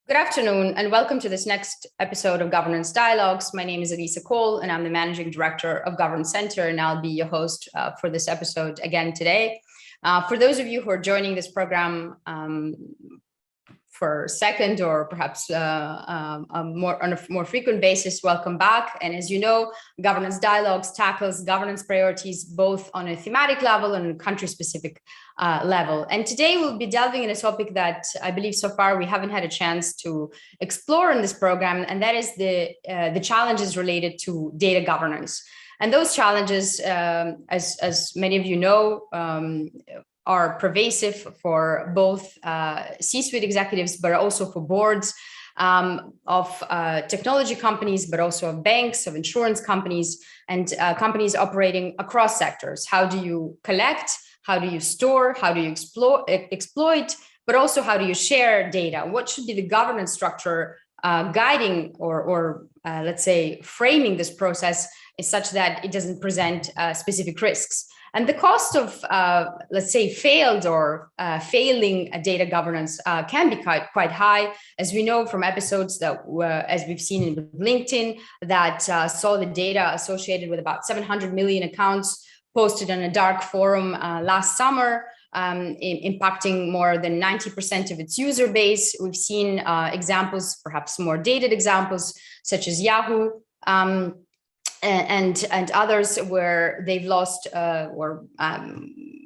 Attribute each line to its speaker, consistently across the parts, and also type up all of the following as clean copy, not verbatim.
Speaker 1: Good afternoon, and welcome to this next episode of Governance Dialogues. My name is Elisa Cole, and I'm the Managing Director of Governance Center, and I'll be your host for this episode again today. For those of you who are joining this program for second or perhaps on a more frequent basis, welcome back. And as you know, Governance Dialogues tackles governance priorities both on a thematic level and a country-specific level. And today we'll be delving in a topic that I believe so far we haven't had a chance to explore in this program, and that is the challenges related to data governance. And those challenges, as many of you know, are pervasive for both C-suite executives, but also for boards of technology companies, but also of banks, of insurance companies, and companies operating across sectors. How do you collect? How do you store? How do you exploit? But also, how do you share data? What should be the governance structure guiding or let's say, framing this process is such that it doesn't present specific risks? And the cost of, let's say, failed or failing data governance can be quite high, as we know from episodes that, as we've seen in LinkedIn, that saw the data associated with about 700 million accounts posted on a dark forum last summer, impacting more than 90% of its user base. We've seen examples, perhaps more dated examples, such as Yahoo, and others where they've lost or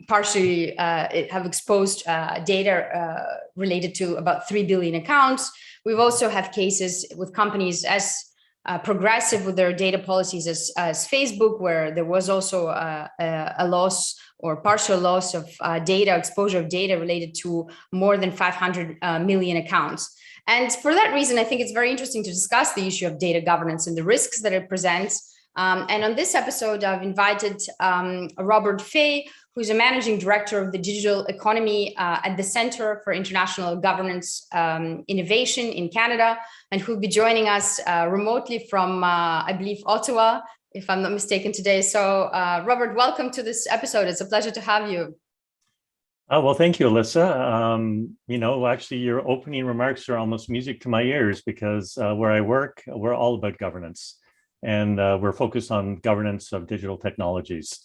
Speaker 1: partially have exposed data related to about 3 billion accounts. We've also have cases with companies as progressive with their data policies as Facebook, where there was also a loss or partial loss of data, exposure of data related to more than 500 million accounts. And for that reason, I think it's very interesting to discuss the issue of data governance and the risks that it presents. And on this episode, I've invited Robert Fay, who's a managing director of the digital economy at the Center for International Governance Innovation in Canada, and who'll be joining us remotely from, I believe, Ottawa, if I'm not mistaken today. So Robert, welcome to this episode. It's a pleasure to have you.
Speaker 2: Oh, well, thank you, Alyssa. Actually, your opening remarks are almost music to my ears because where I work, we're all about governance. And we're focused on governance of digital technologies,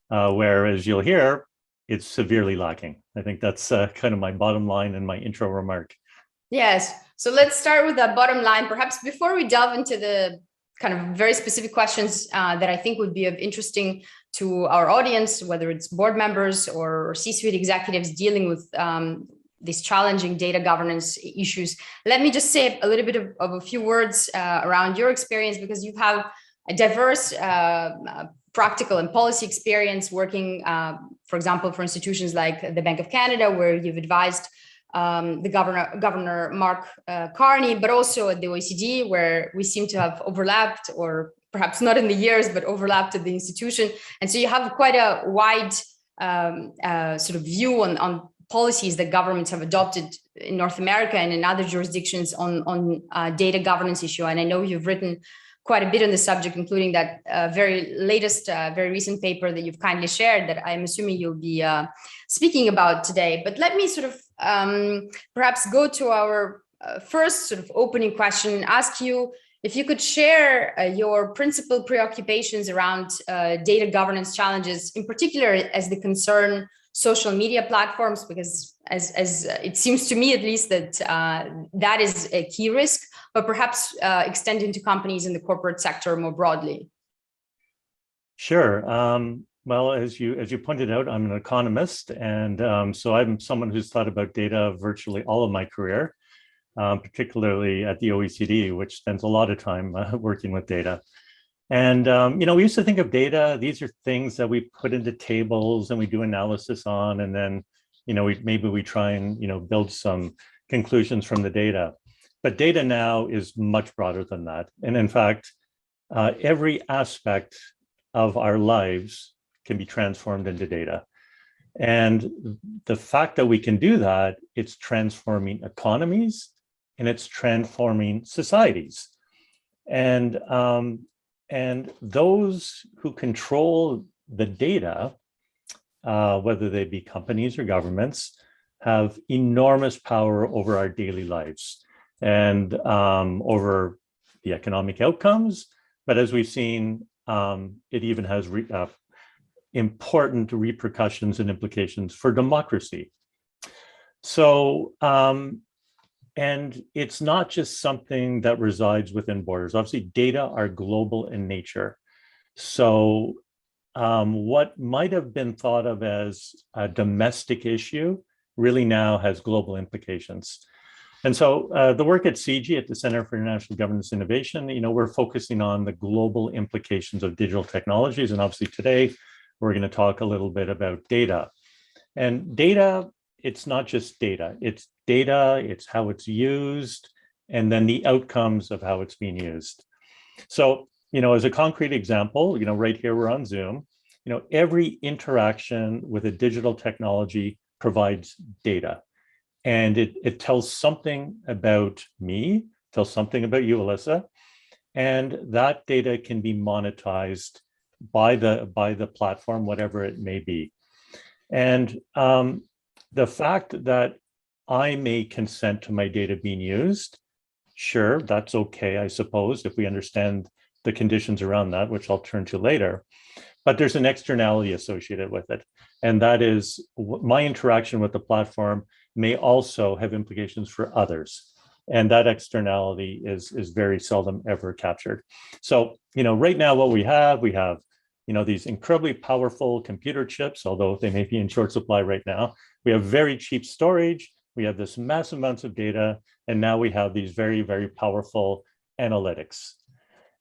Speaker 2: where, as you'll hear, it's severely lacking. I think that's kind of my bottom line in my intro remark.
Speaker 1: Yes. So let's start with that bottom line. Perhaps before we delve into the kind of very specific questions that I think would be of interesting to our audience, whether it's board members or C-suite executives dealing with these challenging data governance issues, let me just say a little bit of a few words around your experience, because you have a diverse practical and policy experience working, for example, for institutions like the Bank of Canada, where you've advised the Governor Mark Carney, but also at the OECD, where we seem to have overlapped, or perhaps not in the years, but overlapped at the institution. And so you have quite a wide sort of view on policies that governments have adopted in North America and in other jurisdictions on data governance issue. And I know you've written quite a bit on the subject, including that very latest, very recent paper that you've kindly shared that I'm assuming you'll be speaking about today. But let me sort of perhaps go to our first sort of opening question, ask you if you could share your principal preoccupations around data governance challenges, in particular as they concern social media platforms, because as it seems to me, at least, that that is a key risk, but perhaps extending to companies in the corporate sector more broadly.
Speaker 2: Sure. Well, as you pointed out, I'm an economist, and so I'm someone who's thought about data virtually all of my career, particularly at the OECD, which spends a lot of time working with data. And, we used to think of data, these are things that we put into tables and we do analysis on, and then, maybe we try and, build some conclusions from the data. But data now is much broader than that. And in fact, every aspect of our lives can be transformed into data. And the fact that we can do that, it's transforming economies and it's transforming societies. And those who control the data, whether they be companies or governments, have enormous power over our daily lives. and over the economic outcomes. But as we've seen, it even has important repercussions and implications for democracy. So, and it's not just something that resides within borders. Obviously, data are global in nature. So what might have been thought of as a domestic issue really now has global implications. And so the work at CG, at the Center for International Governance Innovation, we're focusing on the global implications of digital technologies. And obviously today, we're going to talk a little bit about data. And data, it's not just data, it's how it's used, and then the outcomes of how it's being used. So, as a concrete example, right here, we're on Zoom, every interaction with a digital technology provides data. And it tells something about me, tells something about you, Alyssa, and that data can be monetized by the platform, whatever it may be. And the fact that I may consent to my data being used, sure, that's okay, I suppose, if we understand the conditions around that, which I'll turn to later. But there's an externality associated with it. And that is my interaction with the platform may also have implications for others. And that externality is very seldom ever captured. So, right now what we have, these incredibly powerful computer chips, although they may be in short supply right now. We have very cheap storage. We have this massive amounts of data. And now we have these very, very powerful analytics.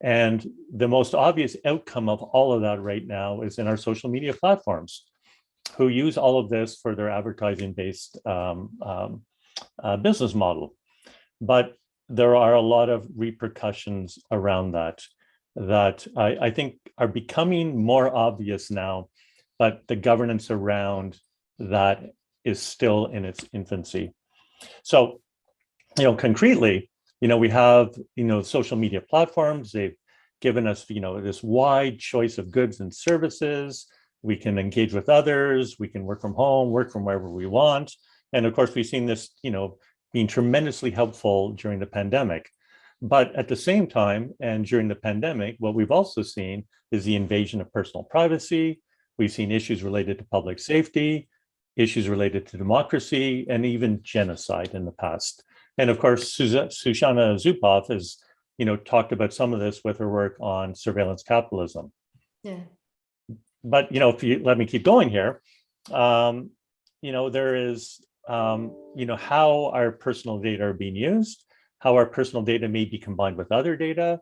Speaker 2: And the most obvious outcome of all of that right now is in our social media platforms, who use all of this for their advertising-based business model. But there are a lot of repercussions around that I think are becoming more obvious now, but the governance around that is still in its infancy. So, concretely, we have, social media platforms. They've given us, this wide choice of goods and services. We can engage with others. We can work from home, work from wherever we want. And of course, we've seen this, being tremendously helpful during the pandemic. But at the same time, and during the pandemic, what we've also seen is the invasion of personal privacy. We've seen issues related to public safety, issues related to democracy, and even genocide in the past. And of course, Shoshana Zuboff has, talked about some of this with her work on surveillance capitalism.
Speaker 1: Yeah.
Speaker 2: But, if you let me keep going here, there is, how our personal data are being used, how our personal data may be combined with other data,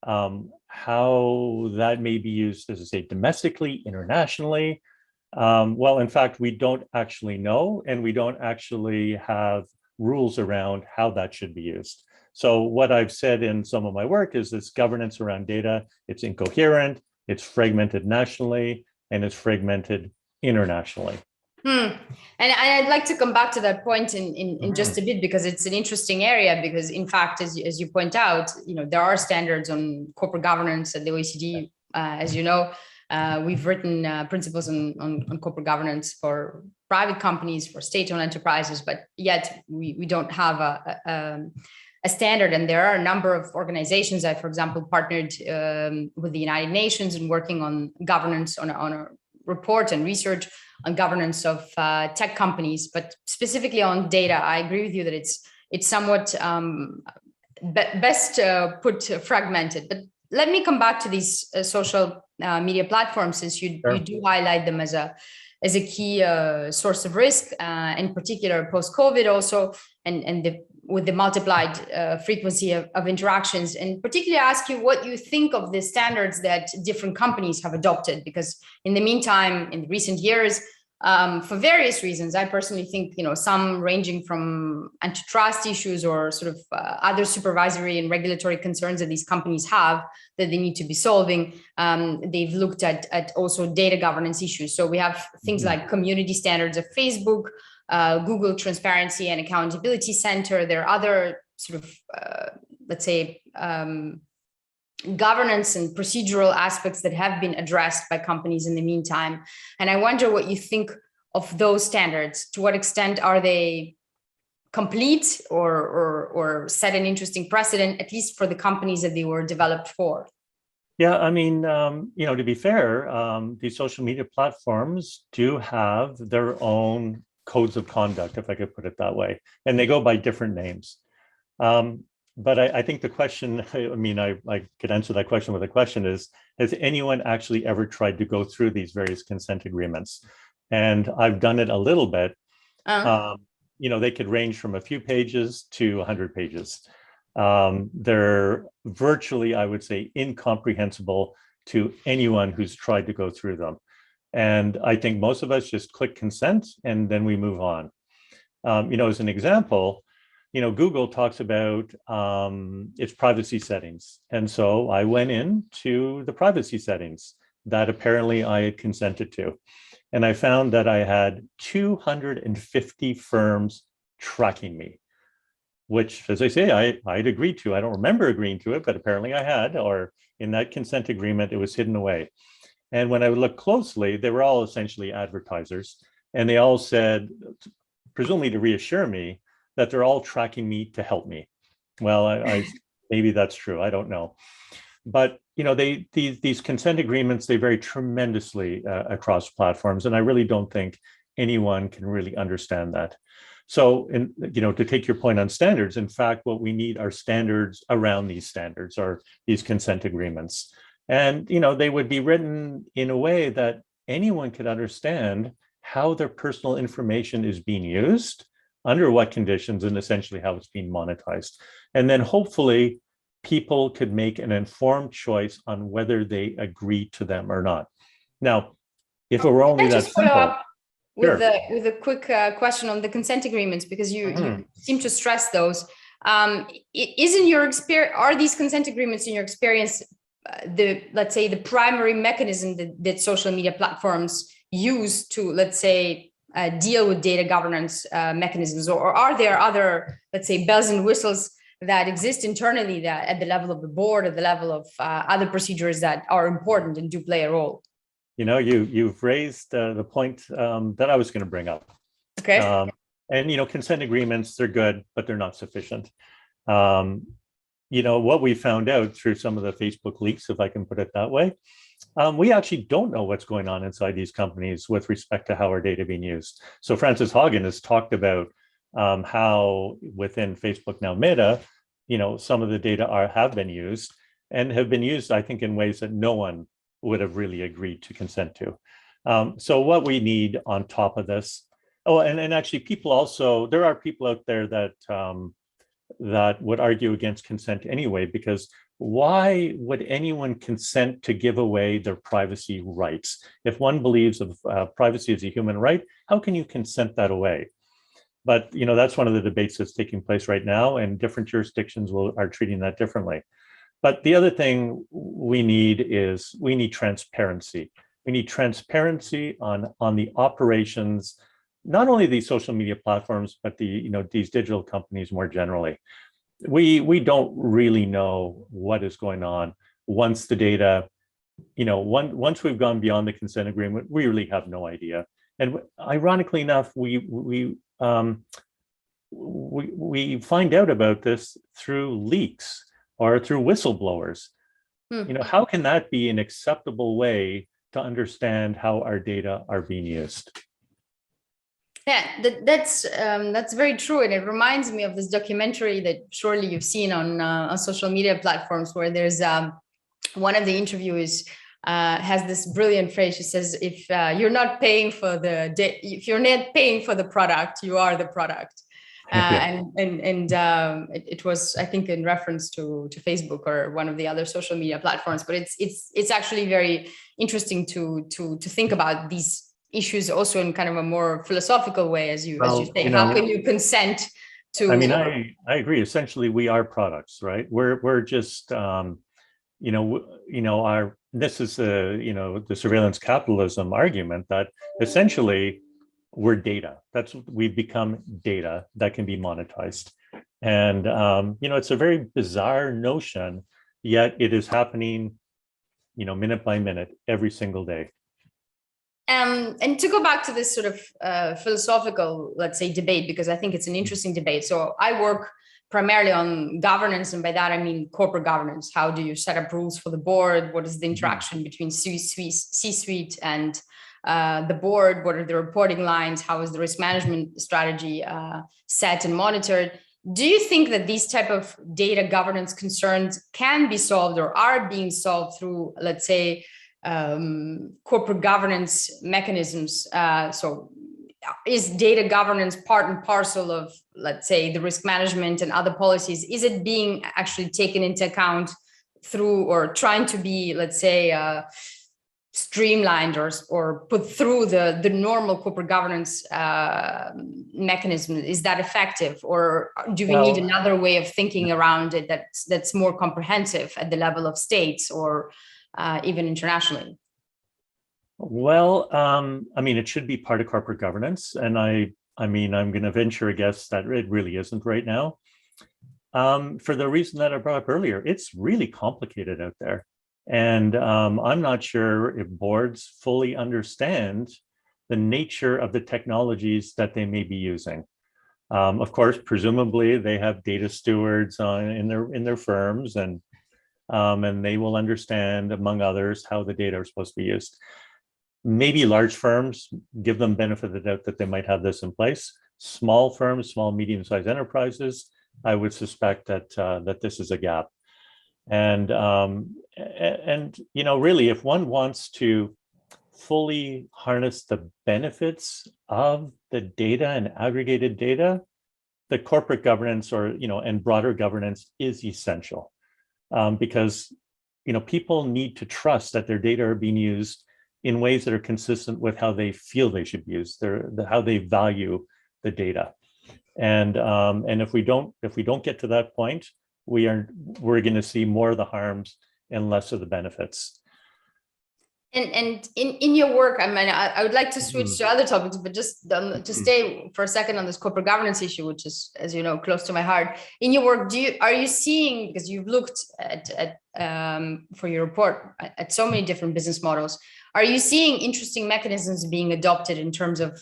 Speaker 2: how that may be used, as I say, domestically, internationally. Well, in fact, we don't actually know, and we don't actually have rules around how that should be used. So what I've said in some of my work is this governance around data, it's incoherent, it's fragmented nationally, and it's fragmented internationally.
Speaker 1: And I'd like to come back to that point in just a bit, because it's an interesting area, because in fact, as you point out, there are standards on corporate governance at the OECD. As you know, we've written principles on corporate governance for private companies, for state-owned enterprises, but yet we don't have a standard. And there are a number of organizations that, for example, partnered with the United Nations and working on governance on a report and research on governance of tech companies, but specifically on data. I agree with you that it's somewhat best put fragmented. But let me come back to these social media platforms, since you do highlight them as a key source of risk, in particular post-COVID also, and with the multiplied frequency of interactions. And particularly ask you what you think of the standards that different companies have adopted, because in the meantime, in recent years, for various reasons, I personally think, some ranging from antitrust issues or sort of other supervisory and regulatory concerns that these companies have that they need to be solving. They've looked at also data governance issues. So we have things like community standards of Facebook, Google Transparency and Accountability Center. There are other sort of, let's say, governance and procedural aspects that have been addressed by companies in the meantime. And I wonder what you think of those standards. To what extent are they complete or set an interesting precedent, at least for the companies that they were developed for?
Speaker 2: Yeah, I mean, to be fair, these social media platforms do have their own codes of conduct, if I could put it that way, and they go by different names. But I think the question, I could answer that question with a question is, has anyone actually ever tried to go through these various consent agreements? And I've done it a little bit. They could range from a few pages to 100 pages. They're virtually, I would say, incomprehensible to anyone who's tried to go through them. And I think most of us just click consent and then we move on. As an example, Google talks about its privacy settings. And so I went into the privacy settings that apparently I had consented to. And I found that I had 250 firms tracking me, which, as I say, I'd agreed to. I don't remember agreeing to it, but apparently I had, or in that consent agreement, it was hidden away. And when I would look closely, they were all essentially advertisers. And they all said, presumably to reassure me, that they're all tracking me to help me. Well, I maybe that's true. I don't know. But these consent agreements, they vary tremendously across platforms. And I really don't think anyone can really understand that. So, to take your point on standards, in fact, what we need are standards around these standards or these consent agreements. And, they would be written in a way that anyone could understand how their personal information is being used, under what conditions, and essentially how it's being monetized. And then hopefully people could make an informed choice on whether they agree to them or not. Now, if it were only that simple.
Speaker 1: With a quick question on the consent agreements, because you seem to stress those. Is in your experience, are these consent agreements in your experience, let's say the primary mechanism that social media platforms use to, let's say, deal with data governance mechanisms, or are there other, let's say, bells and whistles that exist internally that at the level of the board, at the level of other procedures that are important and do play a role?
Speaker 2: You've raised the point that I was going to bring up.
Speaker 1: Okay.
Speaker 2: And consent agreements, they're good, but they're not sufficient. What we found out through some of the Facebook leaks, if I can put it that way, we actually don't know what's going on inside these companies with respect to how our data being used. So Frances Haugen has talked about how within Facebook, now Meta, some of the data have been used and have been used, I think, in ways that no one would have really agreed to consent to. So what we need on top of this, and actually there are people out there that that would argue against consent anyway, because why would anyone consent to give away their privacy rights? If one believes of privacy as a human right, how can you consent that away? But that's one of the debates that's taking place right now, and different jurisdictions are treating that differently. But the other thing we need is transparency. We need transparency on the operations, not only these social media platforms, but these digital companies more generally. We don't really know what is going on once the data, once we've gone beyond the consent agreement, we really have no idea. And ironically enough, we find out about this through leaks or through whistleblowers. How can that be an acceptable way to understand how our data are being used?
Speaker 1: Yeah, that's very true, and it reminds me of this documentary that surely you've seen on social media platforms, where there's one of the interviewers has this brilliant phrase. She says, "If you're not paying for the product, you are the product." It was, I think, in reference to Facebook or one of the other social media platforms. But it's actually very interesting to think about these issues also in kind of a more philosophical way, as you say. How can you consent to?
Speaker 2: I mean, I agree. Essentially, we are products, right? We're just this is the surveillance capitalism argument that essentially we're data. We've become data that can be monetized. And, it's a very bizarre notion, yet it is happening, minute by minute, every single day.
Speaker 1: And to go back to this sort of philosophical, let's say, debate, because I think it's an interesting debate. So I work primarily on governance, and by that I mean corporate governance. How do you set up rules for the board? What is the interaction between C-suite and the board? What are the reporting lines? How is the risk management strategy set and monitored? Do you think that these type of data governance concerns can be solved or are being solved through, let's say, corporate governance mechanisms? So is data governance part and parcel of, let's say, the risk management and other policies? Is it being actually taken into account through, or trying to be, let's say, streamlined or put through the normal corporate governance mechanism? Is that effective, or do we need another way of thinking around it that's more comprehensive at the level of states or even internationally?
Speaker 2: Well, I mean, it should be part of corporate governance, and I mean, I'm going to venture a guess that it really isn't right now. For the reason that I brought up earlier, it's really complicated out there. And I'm not sure if boards fully understand the nature of the technologies that they may be using. Of course, presumably they have data stewards in their firms, and they will understand, among others, how the data are supposed to be used. Maybe large firms, give them benefit of the doubt that they might have this in place. Small firms, small, medium-sized enterprises, I would suspect that this is a gap. And you know, really, if one wants to fully harness the benefits of the data and aggregated data, the corporate governance, or and broader governance is essential, because people need to trust that their data are being used in ways that are consistent with how they feel they should be used, how they value the data. And if we don't get to that point, we're going to see more of the harms and less of the benefits.
Speaker 1: And in your work, I mean, I would like to switch to other topics, but just to stay for a second on this corporate governance issue, which is, as you know, close to my heart. In your work, are you seeing, because you've looked at for your report at so many different business models, are you seeing interesting mechanisms being adopted in terms of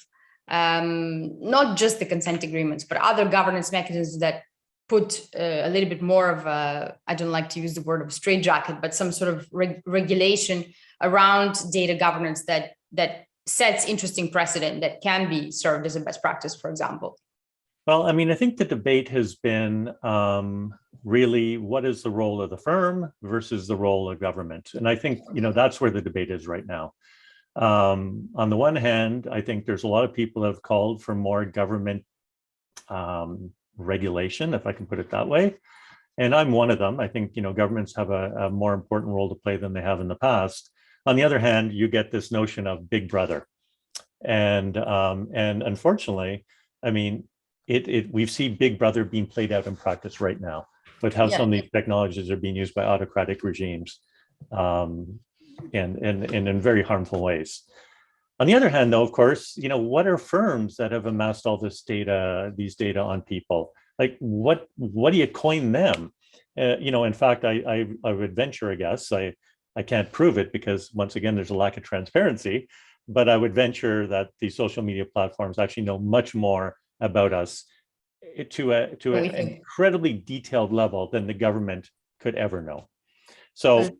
Speaker 1: not just the consent agreements, but other governance mechanisms that put a little bit more of a, I don't like to use the word of straitjacket, but some sort of regulation around data governance that sets interesting precedent that can be served as a best practice, for example?
Speaker 2: Well, I mean, I think the debate has been really, what is the role of the firm versus the role of government? And I think, that's where the debate is right now. On the one hand, I think there's a lot of people who have called for more government regulation, if I can put it that way. And I'm one of them. I think, governments have a more important role to play than they have in the past. On the other hand, you get this notion of big brother. And unfortunately, I mean, we've seen big brother being played out in practice right now with how some of these technologies are being used by autocratic regimes, and in very harmful ways. On the other hand, though, of course, what are firms that have amassed all this data, these data on people? Like, what do you coin them? In fact, I would venture a guess. I can't prove it because, once again, there's a lack of transparency, but I would venture that the social media platforms actually know much more about us to an incredibly detailed level than the government could ever know. So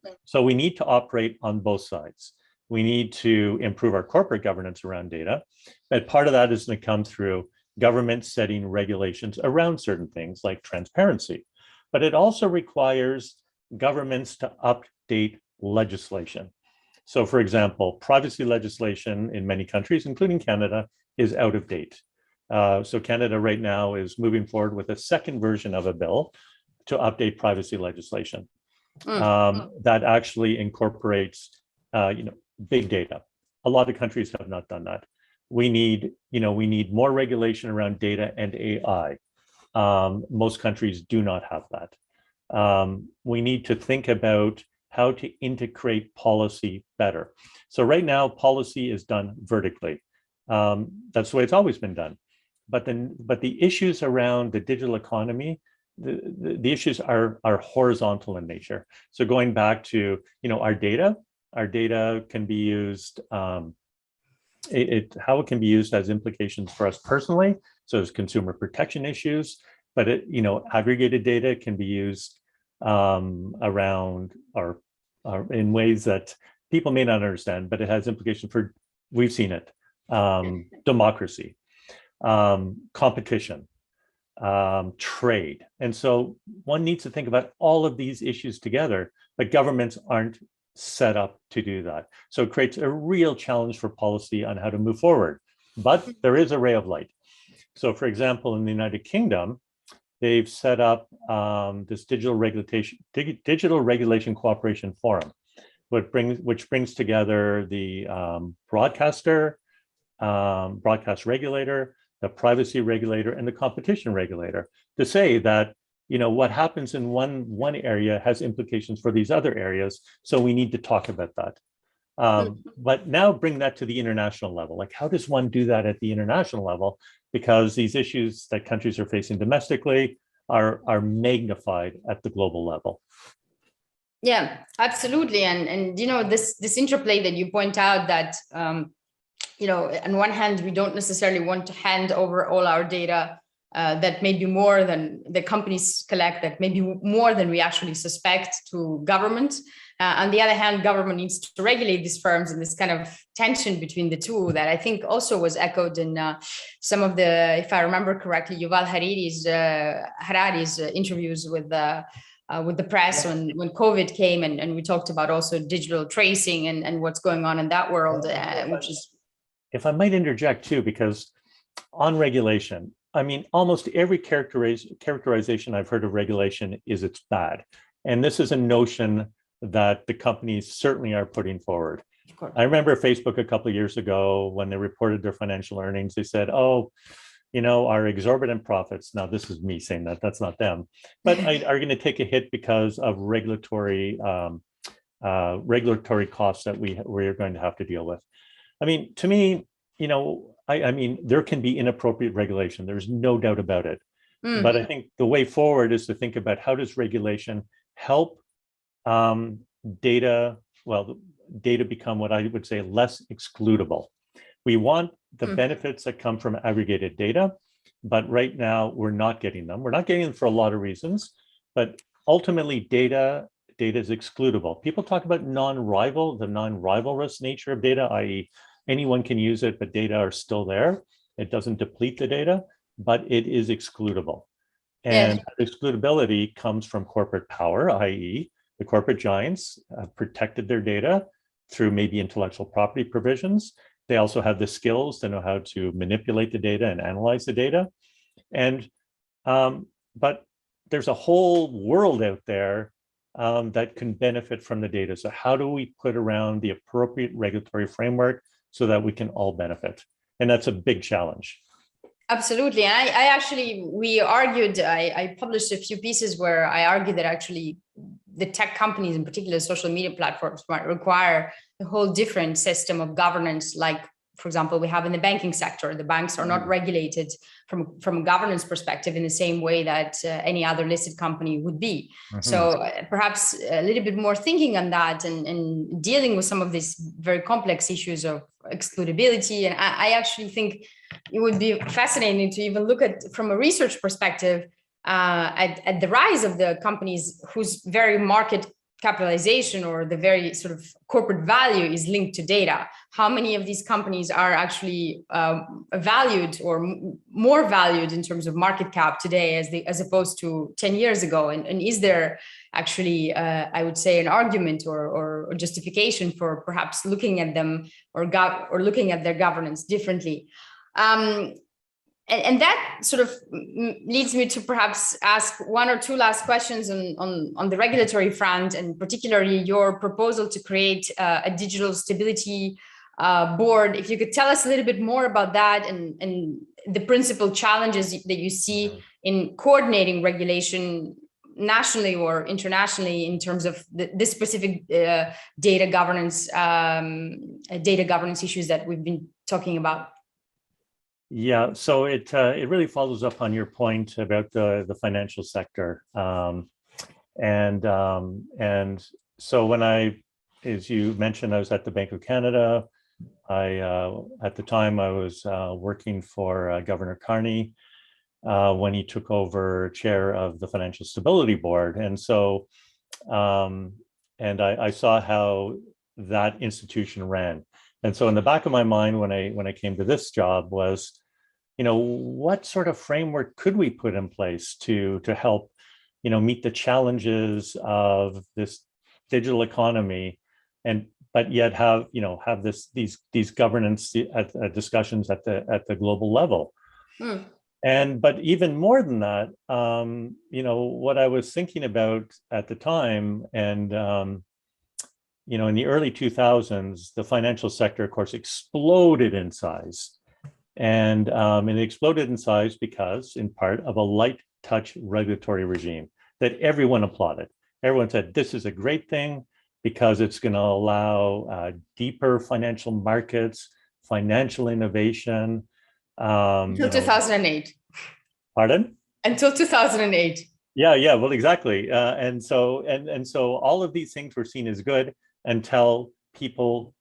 Speaker 2: we need to operate on both sides. We need to improve our corporate governance around data. But part of that is going to come through government setting regulations around certain things like transparency. But it also requires governments to update legislation. So, for example, privacy legislation in many countries, including Canada, is out of date. So Canada right now is moving forward with a second version of a bill to update privacy legislation that actually incorporates, big data. A lot of countries have not done that. We need more regulation around data and AI. Most countries do not have that. We need to think about how to integrate policy better. So right now, policy is done vertically. That's the way it's always been done. But the issues around the digital economy, the issues are horizontal in nature. So going back to our data can be used how it can be used has implications for us personally. So there's consumer protection issues, but aggregated data can be used around or in ways that people may not understand, but it has implications for, we've seen it, democracy, competition, trade. And so one needs to think about all of these issues together, but governments aren't set up to do that. So it creates a real challenge for policy on how to move forward. But there is a ray of light. So for example, in the United Kingdom, they've set up this digital regulation cooperation forum, which brings together the broadcast regulator, the privacy regulator, and the competition regulator to say that what happens in one area has implications for these other areas. So we need to talk about that. But now bring that to the international level. Like, how does one do that at the international level? Because these issues that countries are facing domestically are magnified at the global level.
Speaker 1: Yeah, absolutely. And this interplay that you point out that on one hand, we don't necessarily want to hand over all our data that may be more than the companies collect, that may be more than we actually suspect, to government. On the other hand, government needs to regulate these firms, and this kind of tension between the two that I think also was echoed in some of the, if I remember correctly, Yuval Harari's interviews with the press when COVID came, and we talked about also digital tracing and what's going on in that world, which is.
Speaker 2: If I might interject too, because on regulation, I mean, almost every characterization I've heard of regulation is it's bad. And this is a notion that the companies certainly are putting forward. I remember Facebook a couple of years ago when they reported their financial earnings, they said, oh, our exorbitant profits. Now, this is me saying that, that's not them, but are going to take a hit because of regulatory costs that we're going to have to deal with. I mean, to me, I mean, there can be inappropriate regulation. There's no doubt about it. But I think the way forward is to think about how does regulation help data become what I would say less excludable. We want the benefits that come from aggregated data, but right now we're not getting them. We're not getting them for a lot of reasons, but ultimately data is excludable. People talk about the non-rivalrous nature of data, i.e. anyone can use it, but data are still there. It doesn't deplete the data, but it is excludable. And excludability comes from corporate power, i.e. the corporate giants have protected their data through maybe intellectual property provisions. They also have the skills to know how to manipulate the data and analyze the data. And but there's a whole world out there that can benefit from the data. So how do we put around the appropriate regulatory framework so that we can all benefit? And that's a big challenge.
Speaker 1: Absolutely. And I published a few pieces where I argued that actually the tech companies, in particular social media platforms, might require a whole different system of governance. Like, for example, we have in the banking sector, the banks are not regulated from a governance perspective in the same way that any other listed company would be. So perhaps a little bit more thinking on that and dealing with some of these very complex issues of excludability. And I actually think it would be fascinating to even look at, from a research perspective, at the rise of the companies whose very market capitalization or the very sort of corporate value is linked to data. How many of these companies are actually valued or more valued in terms of market cap today as opposed to 10 years ago? And is there actually, I would say, an argument or justification for perhaps looking at them or looking at their governance differently? And that sort of leads me to perhaps ask one or two last questions on the regulatory front, and particularly your proposal to create a digital stability board. If you could tell us a little bit more about that and the principal challenges that you see in coordinating regulation nationally or internationally in terms of this specific data governance issues that we've been talking about.
Speaker 2: Yeah, so it really follows up on your point about the financial sector, and so when as you mentioned, I was at the Bank of Canada At the time, I was working for Governor Carney when he took over chair of the Financial Stability Board. And so, and I saw how that institution ran. And so in the back of my mind, when I came to this job was, what sort of framework could we put in place to help, meet the challenges of this digital economy, but yet have these governance discussions at the global level. But even more than that, what I was thinking about at the time, and in the early 2000s, the financial sector, of course, exploded in size. And it exploded in size because, in part, of a light touch regulatory regime that everyone applauded. Everyone said, this is a great thing because it's going to allow deeper financial markets, financial innovation.
Speaker 1: Until 2008.
Speaker 2: Pardon?
Speaker 1: Until 2008.
Speaker 2: Yeah, well, exactly. And so all of these things were seen as good until people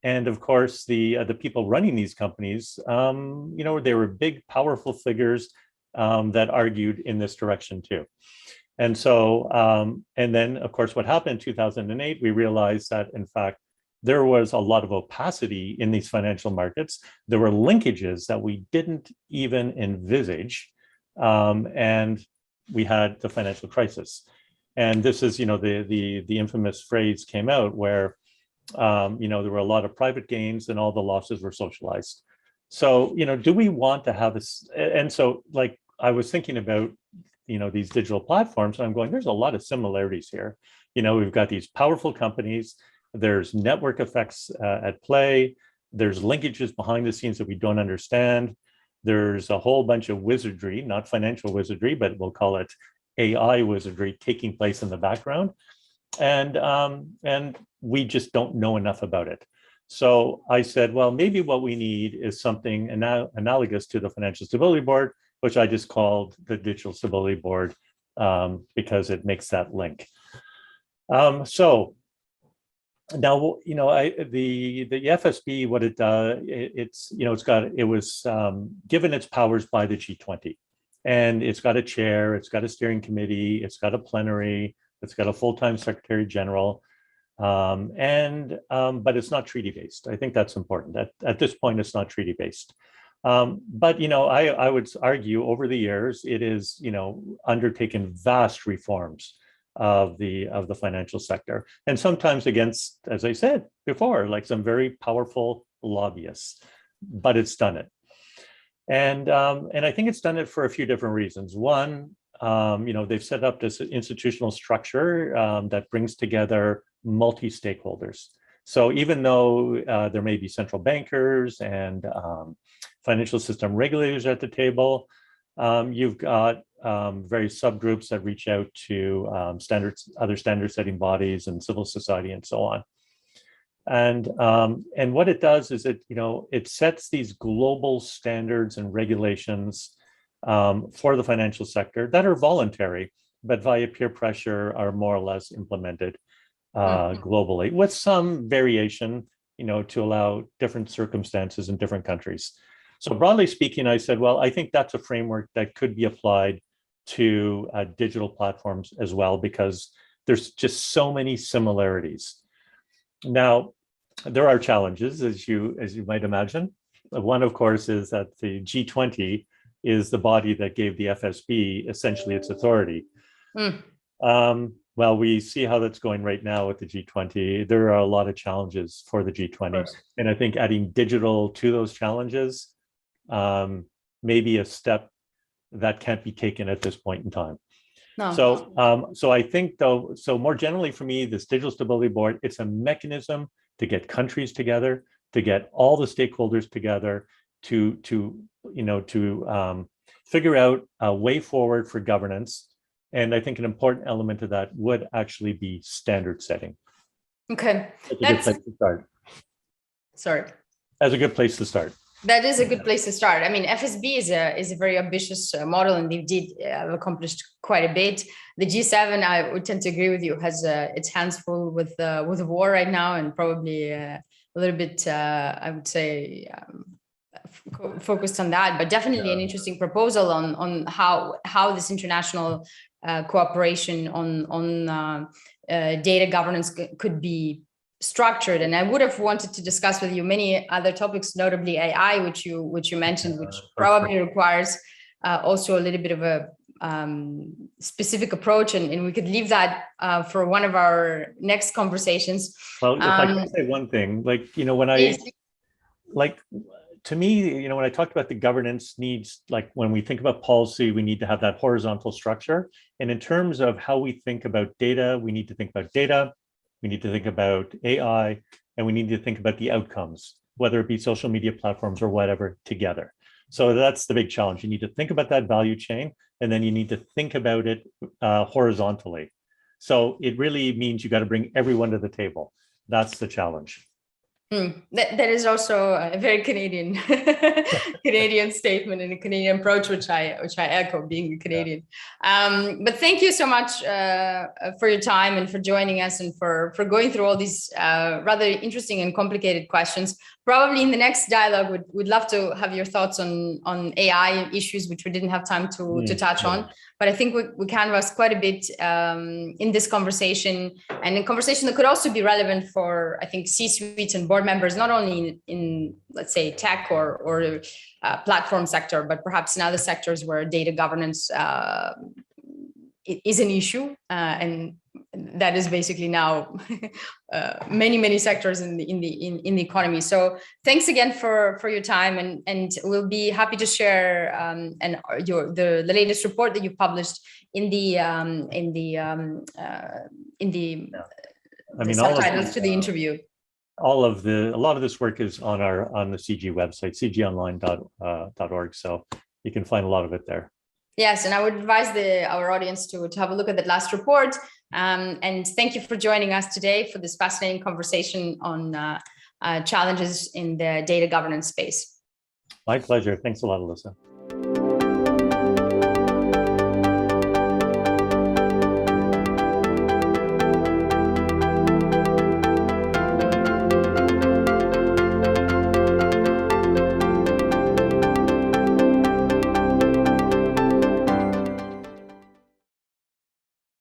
Speaker 2: and of course the people running these companies, they were big, powerful figures that argued in this direction too. And so, and then of course, what happened in 2008, we realized that in fact, there was a lot of opacity in these financial markets. There were linkages that we didn't even envisage. And we had the financial crisis. And this is, the infamous phrase came out where, there were a lot of private gains and all the losses were socialized. So, do we want to have this? And so like, I was thinking about, these digital platforms, and I'm going, there's a lot of similarities here. We've got these powerful companies, there's network effects at play, there's linkages behind the scenes that we don't understand. There's a whole bunch of wizardry, not financial wizardry, but we'll call it AI wizardry taking place in the background. And we just don't know enough about it. So I said, well, maybe what we need is something analogous to the Financial Stability Board, which I just called the Digital Stability Board because it makes that link. So now, the FSB, what it does, it was given its powers by the G20, and it's got a chair, it's got a steering committee, it's got a plenary, it's got a full-time secretary general, but it's not treaty-based. I think that's important. At this point, it's not treaty-based. But I would argue over the years, it is undertaken vast reforms of the financial sector, and sometimes against, as I said before, like some very powerful lobbyists, but it's done it. And I think it's done it for a few different reasons. One, they've set up this institutional structure that brings together multi-stakeholders. So even though there may be central bankers and financial system regulators at the table, you've got various subgroups that reach out to other standard setting bodies and civil society and so on. And what it does is it sets these global standards and regulations for the financial sector that are voluntary, but via peer pressure are more or less implemented globally with some variation, to allow different circumstances in different countries. So broadly speaking, I said, well, I think that's a framework that could be applied to digital platforms as well, because there's just so many similarities. Now, there are challenges, as you might imagine. One, of course, is that the G20 is the body that gave the FSB essentially its authority. Well, we see how that's going right now with the G20. There are a lot of challenges for the G20. And I think adding digital to those challenges may be a step that can't be taken at this point in time.
Speaker 1: No.
Speaker 2: So I think, though, so more generally for me, this Digital Stability Board, it's a mechanism to get countries together, to get all the stakeholders together, to figure out a way forward for governance. And I think an important element of that would actually be standard setting.
Speaker 1: Okay.
Speaker 2: That's a good place to start.
Speaker 1: Sorry.
Speaker 2: That's a good place to start.
Speaker 1: That is a good place to start. I mean, FSB is a very ambitious model, and they did have accomplished quite a bit. The G7, I would tend to agree with you, has its hands full with the war right now, and probably little bit, I would say, focused on that, but definitely an interesting proposal on how this international cooperation on data governance could be structured. And I would have wanted to discuss with you many other topics, notably AI, which you mentioned, which probably requires also a little bit of a specific approach, and we could leave that for one of our next conversations.
Speaker 2: Well, if I can say one thing, like, to me, when I talked about the governance needs, like when we think about policy, we need to have that horizontal structure. And in terms of how we think about data, we need to think about data, we need to think about AI, and we need to think about the outcomes, whether it be social media platforms or whatever, together. So that's the big challenge. You need to think about that value chain, and then you need to think about it horizontally. So it really means you got to bring everyone to the table. That's the challenge.
Speaker 1: That is also a very Canadian Canadian statement and a Canadian approach, which I echo, being a Canadian. But thank you so much for your time and for joining us and for going through all these rather interesting and complicated questions. Probably in the next dialogue, we'd love to have your thoughts on AI issues, which we didn't have time to touch on. But I think we canvassed quite a bit in this conversation, and a conversation that could also be relevant for, I think, C-suites and board members, not only in let's say, tech or platform sector, but perhaps in other sectors where data governance is an issue. And that is basically now many sectors in the economy. So thanks again for your time, and we'll be happy to share the latest report that you published in the subtitles to the interview.
Speaker 2: A lot of this work is on the CG website, cgonline.org. So you can find a lot of it there.
Speaker 1: Yes, and I would advise our audience to have a look at that last report. And thank you for joining us today for this fascinating conversation on challenges in the data governance space.
Speaker 2: My pleasure. Thanks a lot, Alyssa.